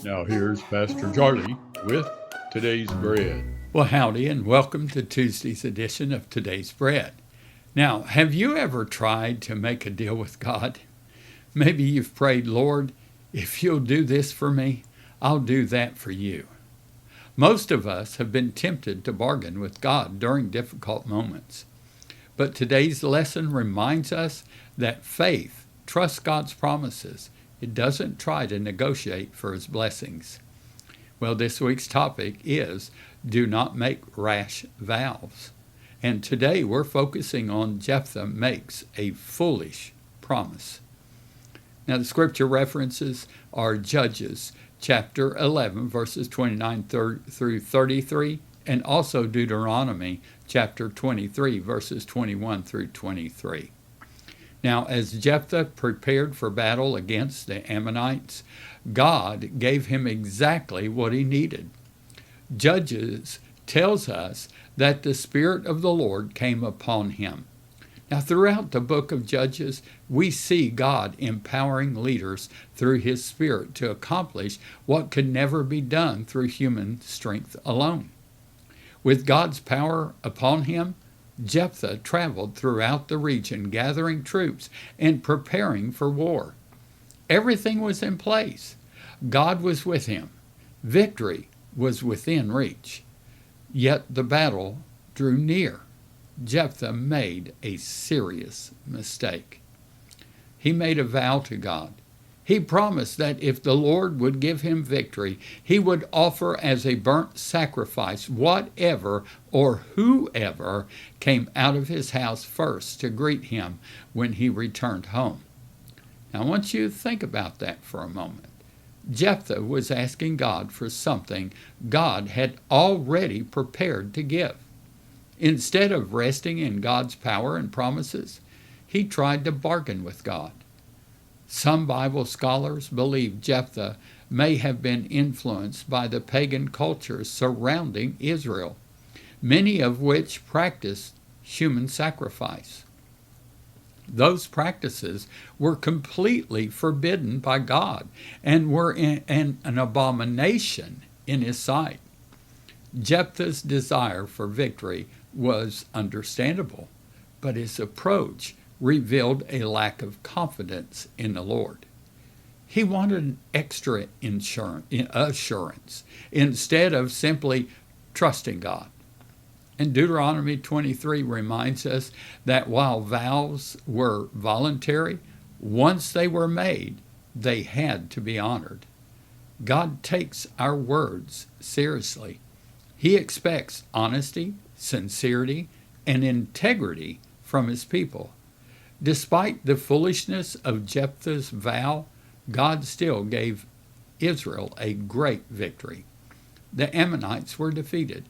Now here's Pastor Charlie with today's bread. Well, howdy, and welcome to Tuesday's edition of Today's Bread. Now, have you ever tried to make a deal with God? Maybe you've prayed, Lord, if you'll do this for me, I'll do that for you. Most of us have been tempted to bargain with God during difficult moments. But today's lesson reminds us that faith trusts God's promises. It doesn't try to negotiate for his blessings. Well, this week's topic is do not make rash vows. And today we're focusing on Jephthah makes a foolish promise. Now the scripture references are Judges chapter 11 verses 29 through 33 and also Deuteronomy chapter 23 verses 21 through 23. Now, as Jephthah prepared for battle against the Ammonites, God gave him exactly what he needed. Judges tells us that the Spirit of the Lord came upon him. Now, throughout the book of Judges, we see God empowering leaders through his Spirit to accomplish what could never be done through human strength alone. With God's power upon him, Jephthah traveled throughout the region, gathering troops and preparing for war. Everything was in place. God was with him. Victory was within reach. Yet the battle drew near. Jephthah made a serious mistake. He made a vow to God. He promised that if the Lord would give him victory, he would offer as a burnt sacrifice whatever or whoever came out of his house first to greet him when he returned home. Now, I want you to think about that for a moment. Jephthah was asking God for something God had already prepared to give. Instead of resting in God's power and promises, he tried to bargain with God. Some Bible scholars believe Jephthah may have been influenced by the pagan cultures surrounding Israel, many of which practiced human sacrifice. Those practices were completely forbidden by God and were an abomination in his sight. Jephthah's desire for victory was understandable, but his approach revealed a lack of confidence in the Lord. He wanted an extra assurance instead of simply trusting God. And Deuteronomy 23 reminds us that while vows were voluntary, once they were made, they had to be honored. God takes our words seriously. He expects honesty, sincerity, and integrity from his people. Despite the foolishness of Jephthah's vow, God still gave Israel a great victory. The Ammonites were defeated.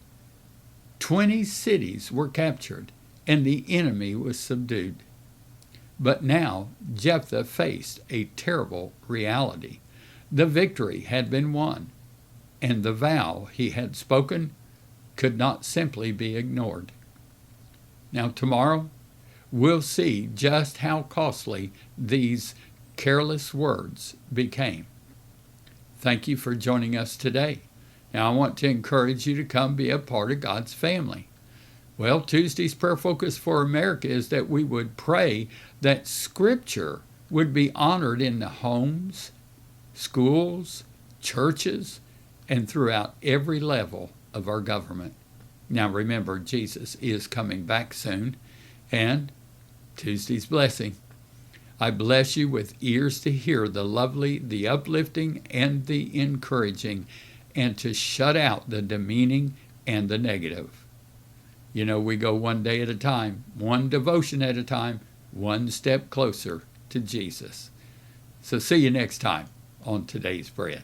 20 cities were captured, and the enemy was subdued. But now Jephthah faced a terrible reality. The victory had been won, and the vow he had spoken could not simply be ignored. Now tomorrow, we'll see just how costly these careless words became. Thank you for joining us today. Now, I want to encourage you to come be a part of God's family. Well, Tuesday's prayer focus for America is that we would pray that Scripture would be honored in the homes, schools, churches, and throughout every level of our government. Now, remember, Jesus is coming back soon, and Tuesday's blessing. I bless you with ears to hear the lovely, the uplifting, and the encouraging, and to shut out the demeaning and the negative. You know, we go one day at a time, one devotion at a time, one step closer to Jesus. So see you next time on Today's Bread.